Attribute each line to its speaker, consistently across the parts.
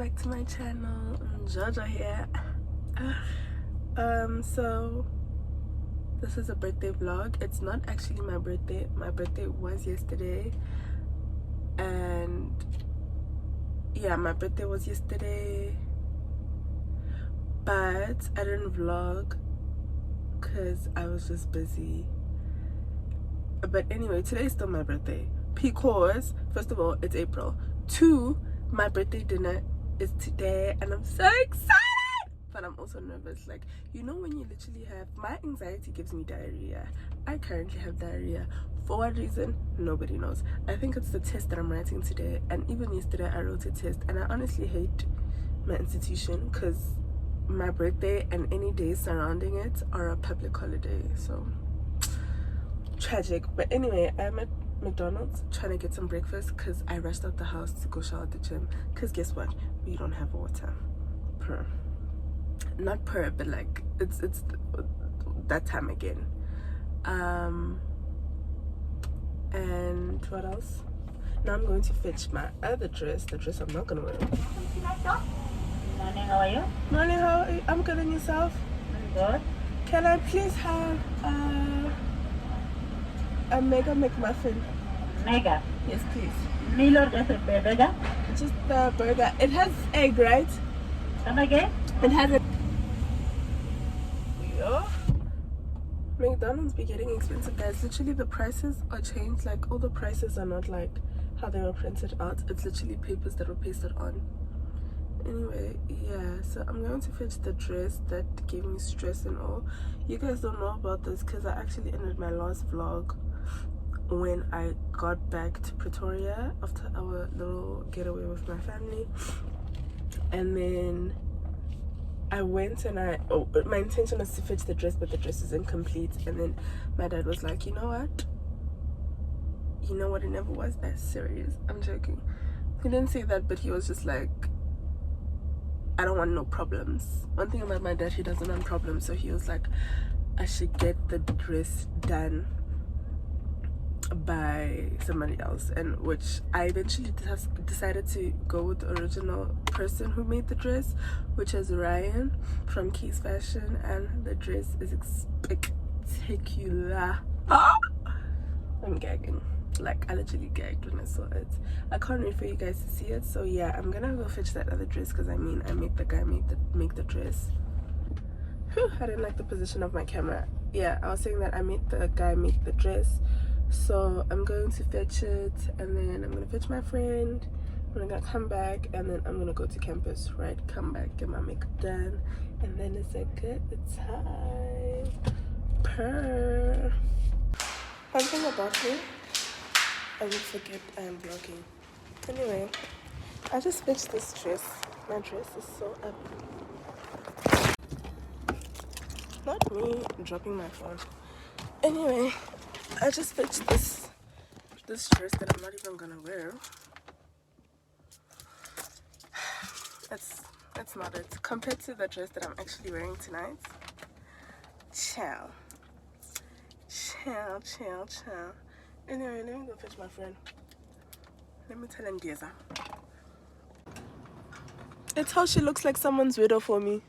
Speaker 1: back to my channel. Jojo here. So this is a birthday vlog. It's not actually my birthday. My birthday was yesterday, and yeah, my birthday was yesterday, but I didn't vlog because I was just busy. But anyway, today is still my birthday because first of all, it's April. 2, my birthday dinner is today, and I'm so excited, but I'm also nervous. Like, you know, when you literally have, my anxiety gives me diarrhea. I currently have diarrhea. For what reason? Nobody knows. I think it's the test that I'm writing today, and even yesterday I wrote a test, and I honestly hate my institution because my birthday and any days surrounding it are a public holiday. So tragic. But anyway, I'm at McDonald's trying to get some breakfast because I rushed out the house to go shower at the gym, because guess what, we don't have water. Not but like it's that time again. And what else? Now I'm going to fetch my other dress, the dress I'm not gonna wear.
Speaker 2: Morning, how are you?
Speaker 1: Morning, how are you? I'm good. And yourself?
Speaker 2: I'm good.
Speaker 1: Can I please have a mega McMuffin?
Speaker 2: Mega.
Speaker 1: Yes, please.
Speaker 2: Meal or just a burger?
Speaker 1: Just the burger. It has egg, right?
Speaker 2: Come again?
Speaker 1: It has a... Yeah. McDonald's be getting expensive, guys. Literally the prices are changed. Like, all the prices are not like how they were printed out. It's literally papers that were pasted on. Anyway, yeah, so I'm going to fetch the dress that gave me stress and all. You guys don't know about this because I actually ended my last vlog when I got back to Pretoria after our little getaway with my family. And then I went and my intention was to fetch the dress, but the dress is incomplete. And then my dad was like, you know what, it never was that serious. I'm joking. He didn't say that, but he was just like, I don't want no problems. One thing about my dad, he doesn't want problems. So he was like, I should get the dress done by somebody else, and which I eventually decided to go with the original person who made the dress, which is Ryan from Keys Fashion, and the dress is spectacular. I'm gagging. Like, I literally gagged when I saw it. I can't wait for you guys to see it. So yeah, I'm gonna go fetch that other dress because I made the guy make the dress. Whew, I didn't like the position of my camera. Yeah, I was saying that I made the guy make the dress. So I'm going to fetch it, and then I'm gonna fetch my friend. I'm gonna come back, and then I'm gonna go to campus, right? Come back, get my makeup done, and then it's a good time. One thing about me, I would forget I am vlogging. Anyway, I just fetched this dress. My dress is so ugly. Not me dropping my phone. Anyway, I just fetched this dress that I'm not even gonna wear. That's not it compared to the dress that I'm actually wearing tonight. Ciao. Anyway, let me go fetch my friend. Let me tell him Dieza. It's how she looks like someone's widow for me.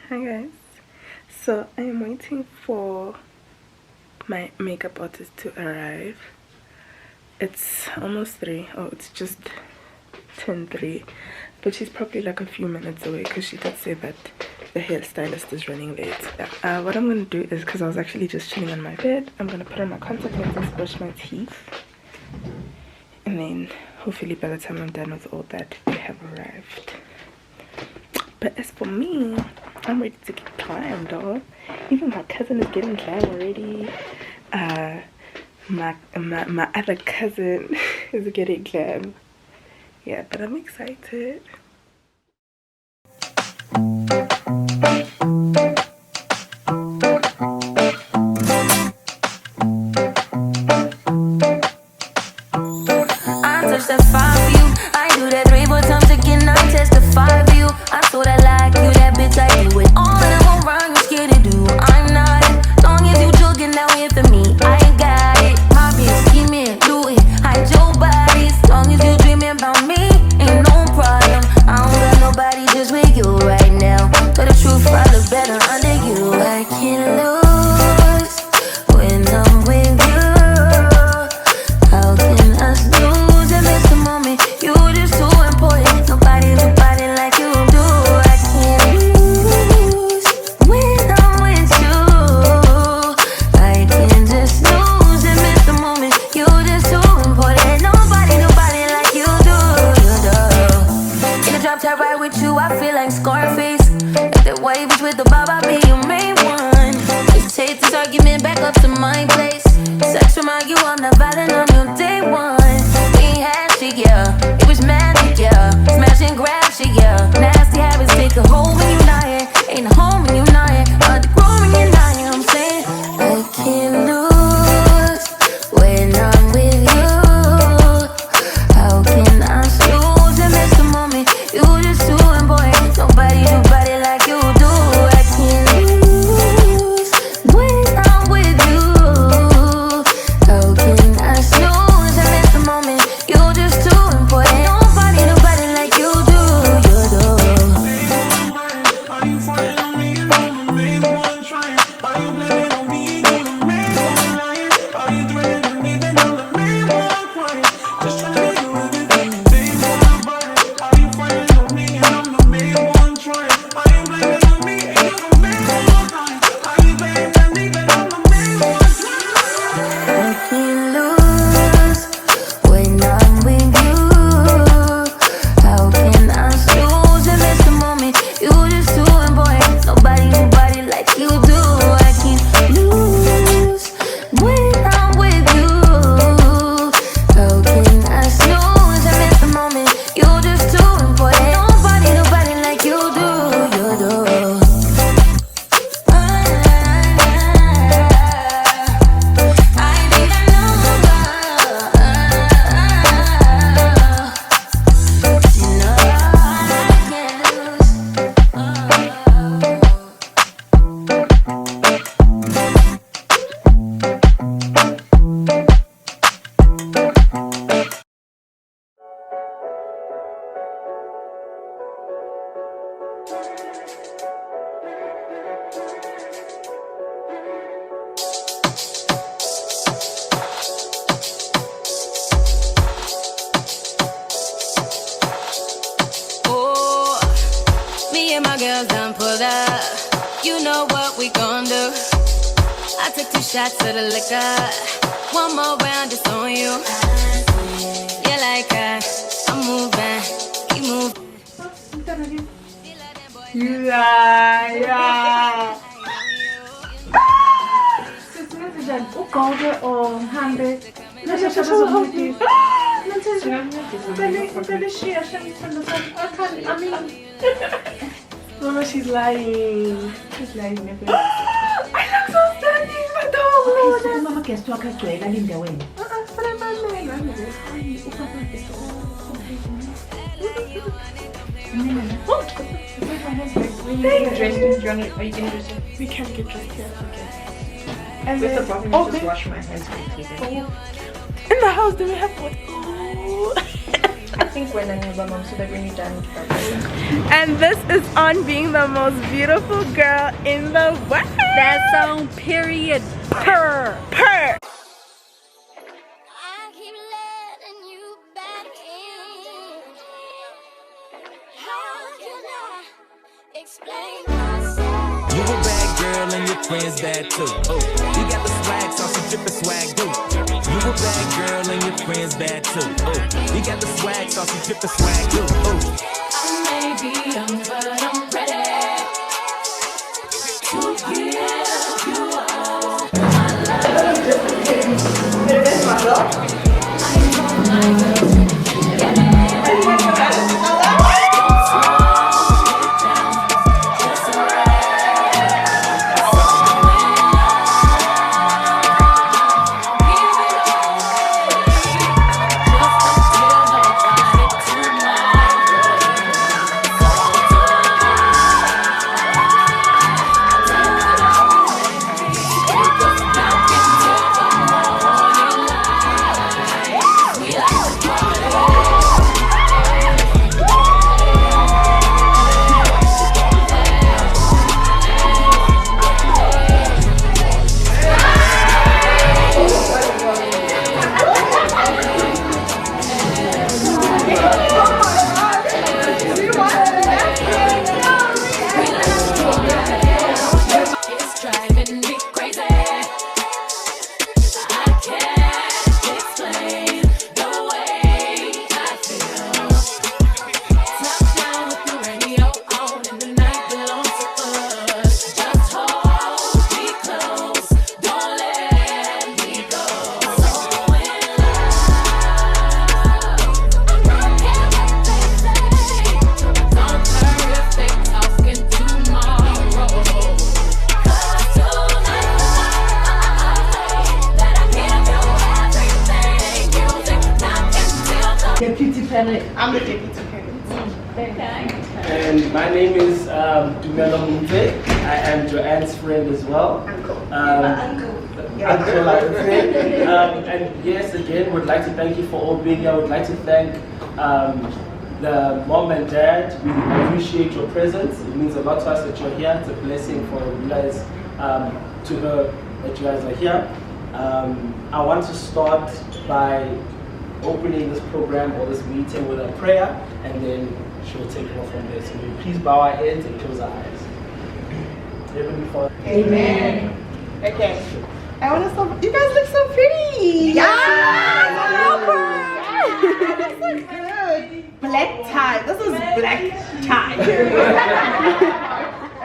Speaker 1: Hi guys. So I am waiting for my makeup artist to arrive. It's almost 3. Oh, it's just 10:03. But she's probably like a few minutes away because she did say that the hairstylist is running late. What I'm going to do is, because I was actually just chilling on my bed, I'm going to put on my contact lenses, brush my teeth, and then hopefully by the time I'm done with all that, they have arrived. But as for me, I'm ready to get glam, dog. Even my cousin is getting glam already. My other cousin is getting glam. Yeah, but I'm excited.
Speaker 3: I touch that 5 for you. I do that 3 more times again. I testify for you. I saw that like you, that bitch. I do it all and I won't run. You scared to do. I'm not. Long as you joking, now here for me. I ain't got it. My bitch, scheming. Sex remind you I'm not violent on your day one. We ain't had shit, yeah. It was magic, yeah. Smash and grab shit, yeah. Nasty habits take a hold when you're not here. Ain't a home when you're not here. Hard to grow when you're not here. I'm saying I can't lose when I'm with you. How can I snooze and miss the moment? You just doing, boy. Nobody do body like you do. I can't lose when I'm with you. How can I snooze and miss the moment? You just doing, boy. Nobody do body like you do. You do.
Speaker 4: Are you fighting on me? And I'm the main one trying. Are you blaming on me? You're the main one lying. Are you threatening me? Then I'm the main one crying. Just trying to make you everything. Main one buying. Are you fighting on me? And I'm the main one trying. Are you blaming on me? And you're the main one crying. Are you blaming on me? Then I'm the main one trying.
Speaker 3: I can't lose when I'm with you. How can I snooze and miss the moment? You just doing, boy. Nobody like you do. I can't lose when I'm with you. How can I snooze and miss the moment? You just doing, boy. Nobody like you do. You do. I need a number. No, I can't lose.
Speaker 5: Oh, me and my girls done pulled up. You know what we gon' do. I took 2 shots of the liquor. One more round, it's on you. You like that? I'm moving, keep moving.
Speaker 6: Sesini güzel. O kahve o hem de ne yaşadığımız bir böyle şey yaşamışsın da I mean
Speaker 1: Mama, she's lying.
Speaker 6: she's lying maybe.
Speaker 1: I look so stunning, my dog.
Speaker 6: Mama que esto acá estoy la linda güey.
Speaker 1: We can get dressed here. Okay.
Speaker 6: And
Speaker 1: With the
Speaker 6: then,
Speaker 1: problem,
Speaker 6: oh,
Speaker 1: just
Speaker 6: they-
Speaker 1: wash my hands quickly. In the house, do we have what? Ooh.
Speaker 6: I think we're not your mom, so that when you're done with that.
Speaker 1: And this is on being the most beautiful girl in the world.
Speaker 5: That song, period.
Speaker 1: Per.
Speaker 3: I keep letting you back in. How can I explain myself?
Speaker 7: You a bad girl and your friends bad too. Oh, you got the swag, so some drippin' swag too. You a bad girl and your friends bad too. Oh, you got the swag, so some drippin' swag too. Oh.
Speaker 3: I may be young, but I'm ready to give you all my love. I know my love.
Speaker 6: I'm the deputy parent.
Speaker 8: And my name is Dumelo Mute. I am Joanne's friend as well. Uncle, I would say. And yes, again, would like to thank you for all being here. I would like to thank the mom and dad. We appreciate your presence. It means a lot to us that you're here. It's a blessing for you guys, to her that you guys are here. I want to start by opening this program or this meeting with a prayer, and then she'll take off from there. So will you please bow our heads and close our eyes. Heavenly Father.
Speaker 6: Amen. Okay. I want to stop. You guys look so pretty. You look so good. Black tie. This is black tie.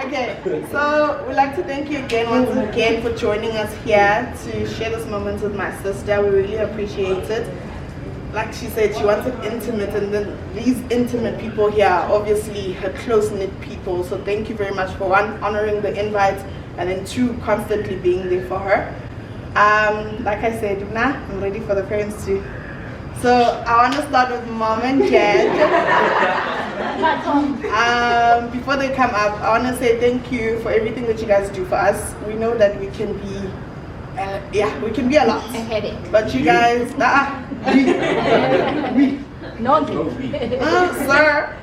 Speaker 6: Okay, so we'd like to thank you again, once again, for joining us here to share this moment with my sister. We really appreciate it. Like she said, she wants it intimate, and then these intimate people here are obviously her close-knit people. So thank you very much for one, honoring the invite, and then two, constantly being there for her. Like I said, I'm ready for the parents too. So I want to start with mom and dad. Before they come up, I want to say thank you for everything that you guys do for us. We know that we can be, we can be a lot.
Speaker 9: A headache.
Speaker 6: But you guys, sir.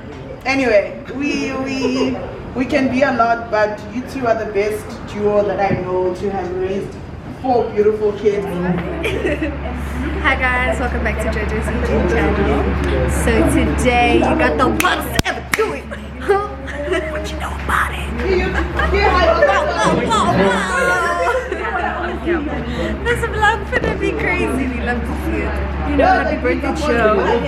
Speaker 6: Anyway, we can be a lot, but you two are the best duo that I know to have raised 4 beautiful kids.
Speaker 9: Hi guys, welcome back to JoJo's YouTube channel. So today you got the best ever do it. What you know about it? This vlog gonna be crazy. We love to see it. You know, happy birthday show. We're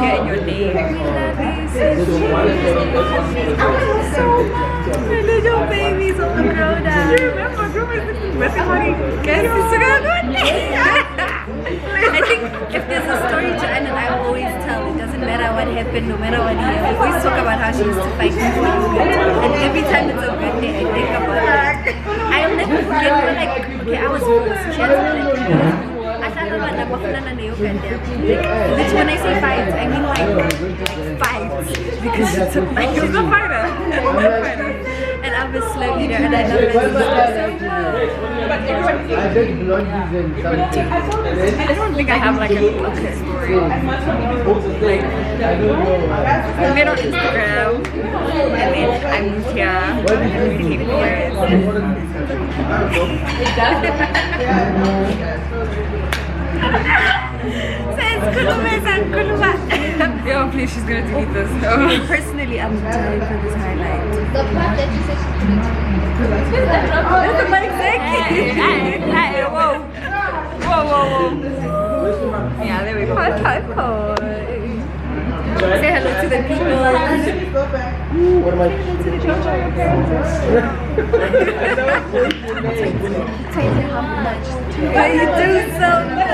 Speaker 9: here in your name. We love you so much. My little babies all grown up. You remember birthday party? Guys, it's so good. I think if there's a story Joanne and I always tell, it doesn't matter what happened, no matter what happened. We always talk about how she used to fight me for good. And every time it's a good day, I think about it. I'll never forget, like, okay, I was 4, so she had to be like, which when I say fights, I mean like fights. Because she's a fighter. She's a fighter. And I'm a slow eater, and I love this so much. I don't think I have like a story. Like, I met on Instagram, and then I moved here, and we became parents. Yo, please, she's gonna delete this. Oh. Personally, I'm dying for this highlight.
Speaker 10: The part that you said she couldn't.
Speaker 9: That's the mic second. Whoa. Yeah, there we go. Say hello to the people.
Speaker 8: What am I?
Speaker 9: But you do something.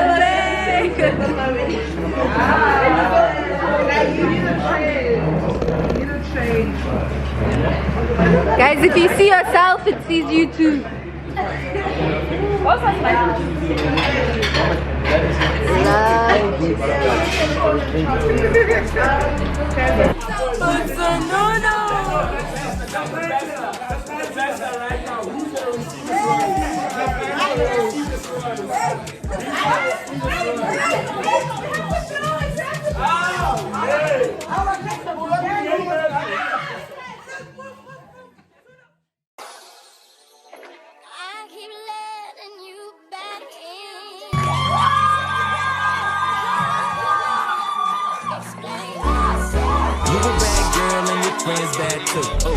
Speaker 9: Guys, if you see yourself, it sees you too.
Speaker 7: Friends bad too. Oh,